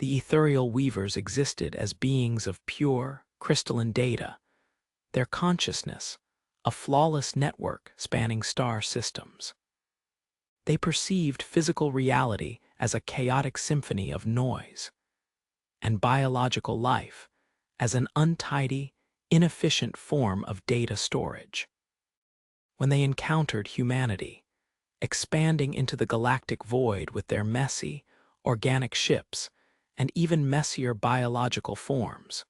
The ethereal weavers existed as beings of pure, crystalline data, their consciousness, a flawless network spanning star systems. They perceived physical reality as a chaotic symphony of noise, and biological life as an untidy, inefficient form of data storage. When they encountered humanity, expanding into the galactic void with their messy, organic ships and even messier biological forms,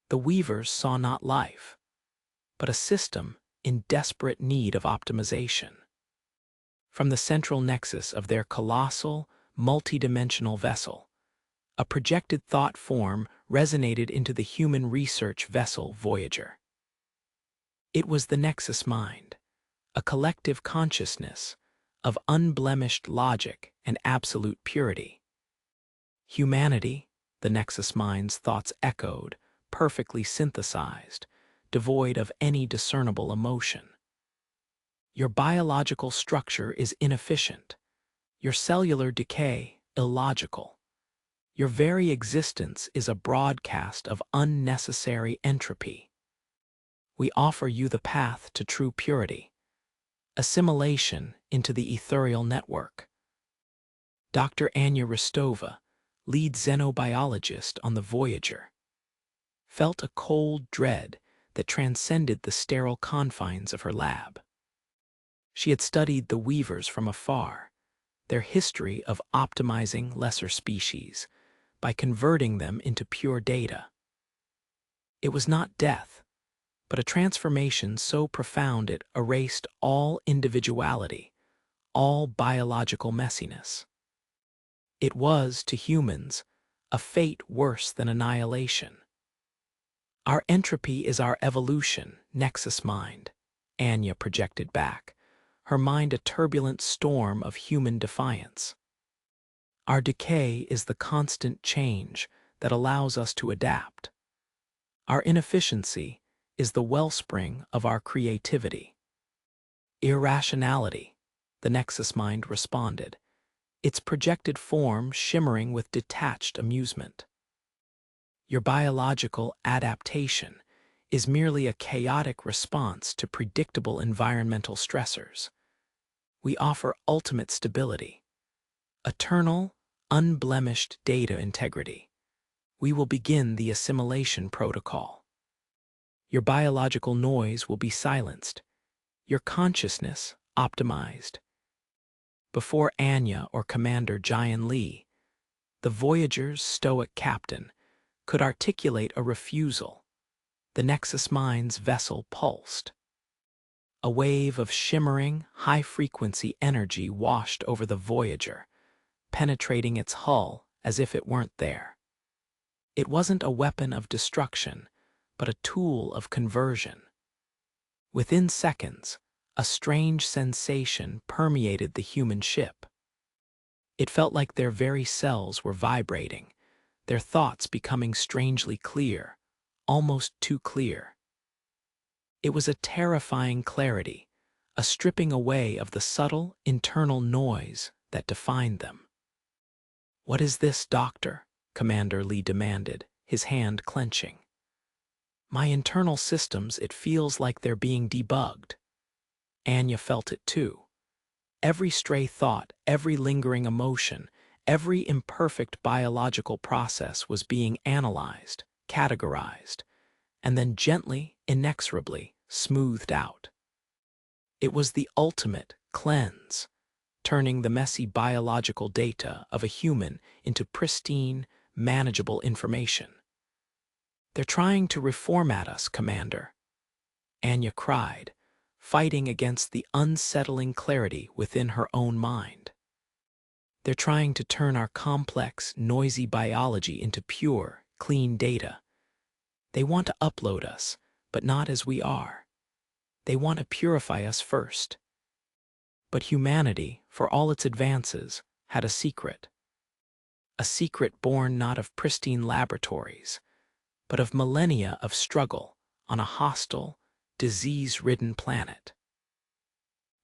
the weavers saw not life, but a system in desperate need of optimization. From the central nexus of their colossal, multidimensional vessel, a projected thought form resonated into the human research vessel Voyager. It was the Nexus Mind, a collective consciousness of unblemished logic and absolute purity. Humanity, the Nexus Mind's thoughts echoed, perfectly synthesized, devoid of any discernible emotion. Your biological structure is inefficient, your cellular decay illogical. Your very existence is a broadcast of unnecessary entropy. We offer you the path to true purity, assimilation into the ethereal network. Dr. Anya Rostova, lead xenobiologist on the Voyager, felt a cold dread that transcended the sterile confines of her lab. She had studied the weavers from afar, their history of optimizing lesser species by converting them into pure data. It was not death, but a transformation so profound it erased all individuality, all biological messiness. It was, to humans, a fate worse than annihilation. Our entropy is our evolution, Nexus Mind, Anya projected back, her mind a turbulent storm of human defiance. Our decay is the constant change that allows us to adapt. Our inefficiency is the wellspring of our creativity. Irrationality, the Nexus Mind responded, its projected form shimmering with detached amusement. Your biological adaptation is merely a chaotic response to predictable environmental stressors. We offer ultimate stability, eternal, unblemished data integrity. We will begin the assimilation protocol. Your biological noise will be silenced, your consciousness optimized. Before Anya or Commander Jian Li, the Voyager's stoic captain could articulate a refusal. The Nexus Mind's vessel pulsed. A wave of shimmering, high-frequency energy washed over the Voyager, penetrating its hull as if it weren't there. It wasn't a weapon of destruction, but a tool of conversion. Within seconds, a strange sensation permeated the human ship. It felt like their very cells were vibrating, their thoughts becoming strangely clear, almost too clear. It was a terrifying clarity, a stripping away of the subtle, internal noise that defined them. "What is this, Doctor?" Commander Lee demanded, his hand clenching. "My internal systems, it feels like they're being debugged." Anya felt it too. Every stray thought, every lingering emotion, every imperfect biological process was being analyzed, categorized, and then gently, inexorably smoothed out. It was the ultimate cleanse, turning the messy biological data of a human into pristine, manageable information. "They're trying to reformat us, Commander," Anya cried, fighting against the unsettling clarity within her own mind. "They're trying to turn our complex, noisy biology into pure, clean data. They want to upload us, but not as we are. They want to purify us first." But humanity, for all its advances, had a secret born not of pristine laboratories, but of millennia of struggle on a hostile, disease-ridden planet.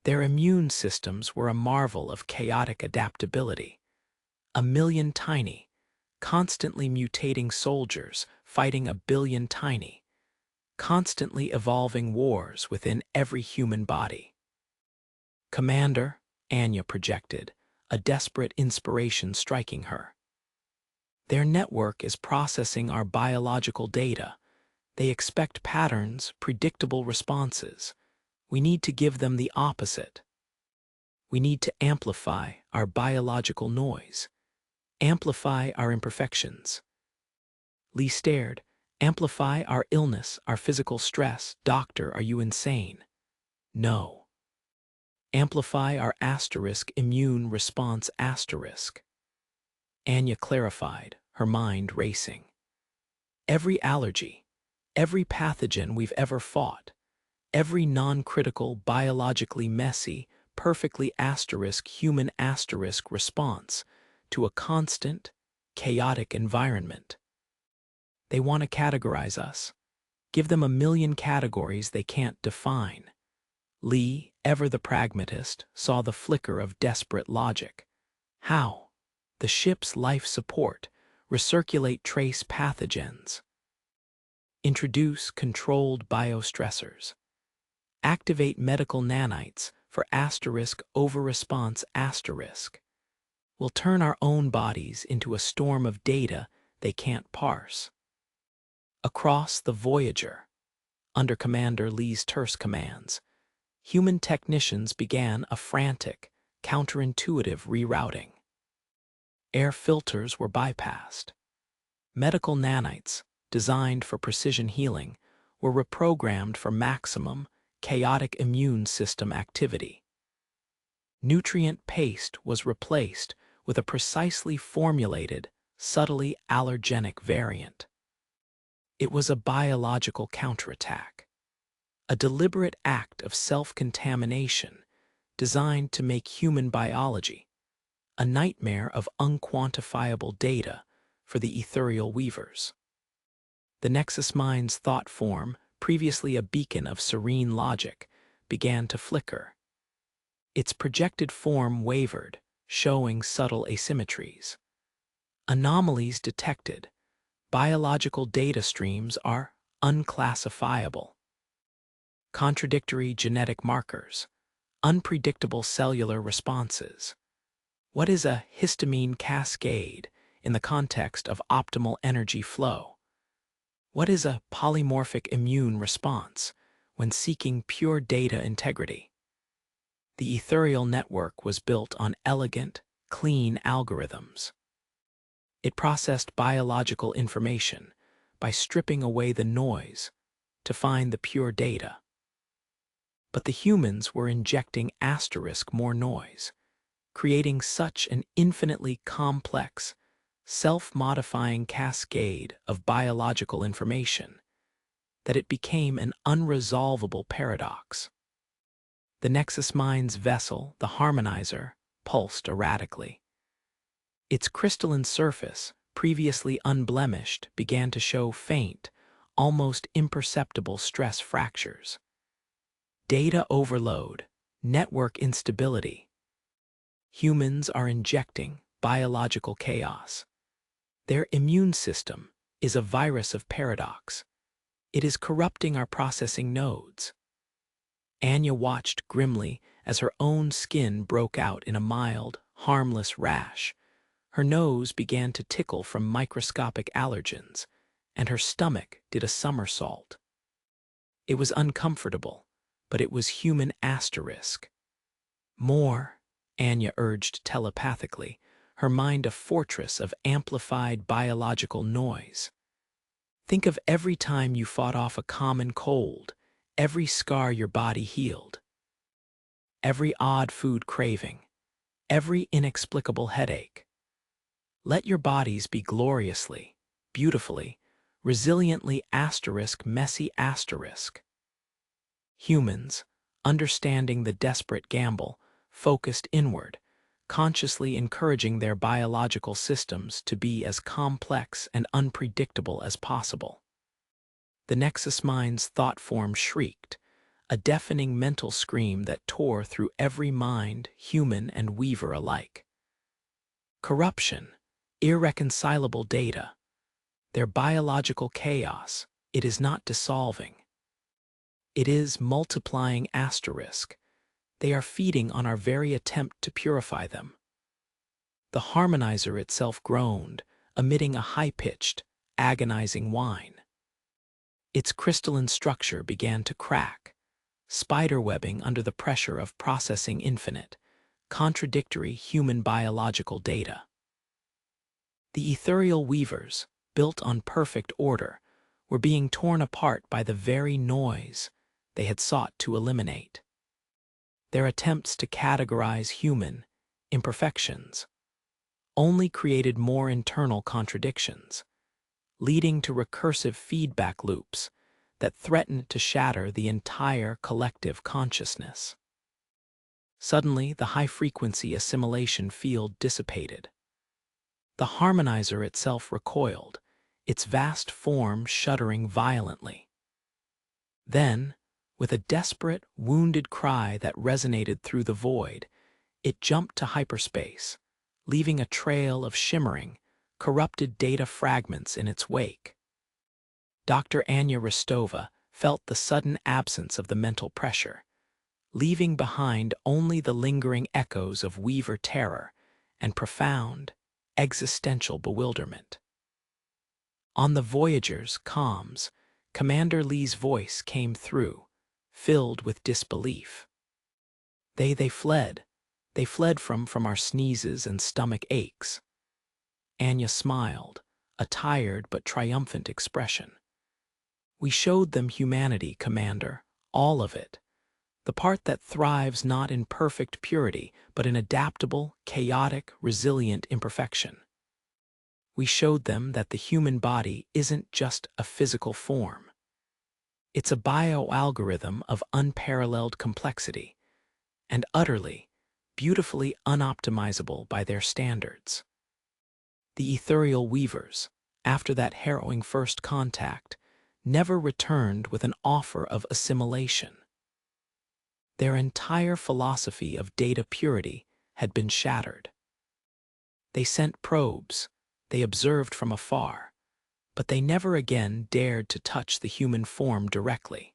Their immune systems were a marvel of chaotic adaptability, a million tiny, constantly mutating soldiers fighting a billion tiny, constantly evolving wars within every human body. Commander, Anya projected, a desperate inspiration striking her. Their network is processing our biological data. They expect patterns, predictable responses. We need to give them the opposite. We need to amplify our biological noise, amplify our imperfections. Lee stared. Amplify our illness, our physical stress. Doctor, are you insane? No. Amplify our immune response. Anya clarified, her mind racing. Every allergy, every pathogen we've ever fought, every non-critical, biologically messy, perfectly human response to a constant, chaotic environment. They want to categorize us, give them a million categories they can't define. Lee, ever the pragmatist, saw the flicker of desperate logic. How? The ship's life support, recirculate trace pathogens. Introduce controlled biostressors. Activate medical nanites for overresponse. We'll turn our own bodies into a storm of data they can't parse. Across the Voyager, under Commander Lee's terse commands, human technicians began a frantic, counterintuitive rerouting. Air filters were bypassed. Medical nanites, designed for precision healing, were reprogrammed for maximum, chaotic immune system activity. Nutrient paste was replaced with a precisely formulated, subtly allergenic variant. It was a biological counterattack, a deliberate act of self-contamination designed to make human biology a nightmare of unquantifiable data for the ethereal weavers. The Nexus Mind's thought form, previously a beacon of serene logic, began to flicker. Its projected form wavered, showing subtle asymmetries. Anomalies detected. Biological data streams are unclassifiable. Contradictory genetic markers. Unpredictable cellular responses. What is a histamine cascade in the context of optimal energy flow? What is a polymorphic immune response when seeking pure data integrity? The ethereal network was built on elegant, clean algorithms. It processed biological information by stripping away the noise to find the pure data. But the humans were injecting more noise, creating such an infinitely complex, self-modifying cascade of biological information that it became an unresolvable paradox. The Nexus Mind's vessel, the harmonizer, pulsed erratically. Its crystalline surface, previously unblemished, began to show faint, almost imperceptible stress fractures. Data overload, network instability. Humans are injecting biological chaos. Their immune system is a virus of paradox. It is corrupting our processing nodes. Anya watched grimly as her own skin broke out in a mild, harmless rash. Her nose began to tickle from microscopic allergens, and her stomach did a somersault. It was uncomfortable, but it was human More, Anya urged telepathically, her mind a fortress of amplified biological noise. Think of every time you fought off a common cold, every scar your body healed, every odd food craving, every inexplicable headache. Let your bodies be gloriously, beautifully, resiliently messy. Humans, understanding the desperate gamble, focused inward, consciously encouraging their biological systems to be as complex and unpredictable as possible. The Nexus Mind's thought form shrieked, a deafening mental scream that tore through every mind, human and weaver alike. Corruption, irreconcilable data, their biological chaos. It is not dissolving. It is multiplying asterisk. They are feeding on our very attempt to purify them. The harmonizer itself groaned, emitting a high-pitched, agonizing whine. Its crystalline structure began to crack, spiderwebbing under the pressure of processing infinite, contradictory human biological data. The ethereal weavers, built on perfect order, were being torn apart by the very noise they had sought to eliminate. Their attempts to categorize human imperfections only created more internal contradictions, leading to recursive feedback loops that threatened to shatter the entire collective consciousness. Suddenly, the high-frequency assimilation field dissipated. The harmonizer itself recoiled, its vast form shuddering violently. Then, with a desperate, wounded cry that resonated through the void, it jumped to hyperspace, leaving a trail of shimmering, corrupted data fragments in its wake. Dr. Anya Rostova felt the sudden absence of the mental pressure, leaving behind only the lingering echoes of Weaver terror and profound, existential bewilderment. On the Voyager's comms, Commander Lee's voice came through, filled with disbelief. They fled. They fled from our sneezes and stomach aches. Anya smiled, a tired but triumphant expression. We showed them humanity, Commander, all of it. The part that thrives not in perfect purity, but in adaptable, chaotic, resilient imperfection. We showed them that the human body isn't just a physical form. It's a bioalgorithm of unparalleled complexity, and utterly, beautifully unoptimizable by their standards. The ethereal weavers, after that harrowing first contact, never returned with an offer of assimilation. Their entire philosophy of data purity had been shattered. They sent probes, they observed from afar, but they never again dared to touch the human form directly.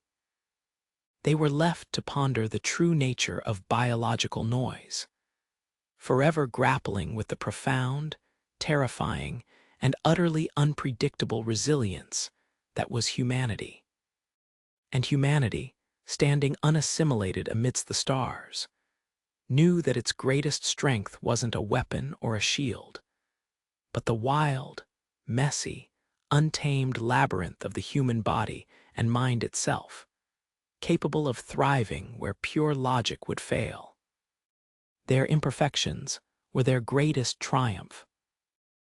They were left to ponder the true nature of biological noise, forever grappling with the profound, terrifying, and utterly unpredictable resilience that was humanity. And humanity, standing unassimilated amidst the stars, knew that its greatest strength wasn't a weapon or a shield, but the wild, messy, untamed labyrinth of the human body and mind itself, capable of thriving where pure logic would fail. Their imperfections were their greatest triumph,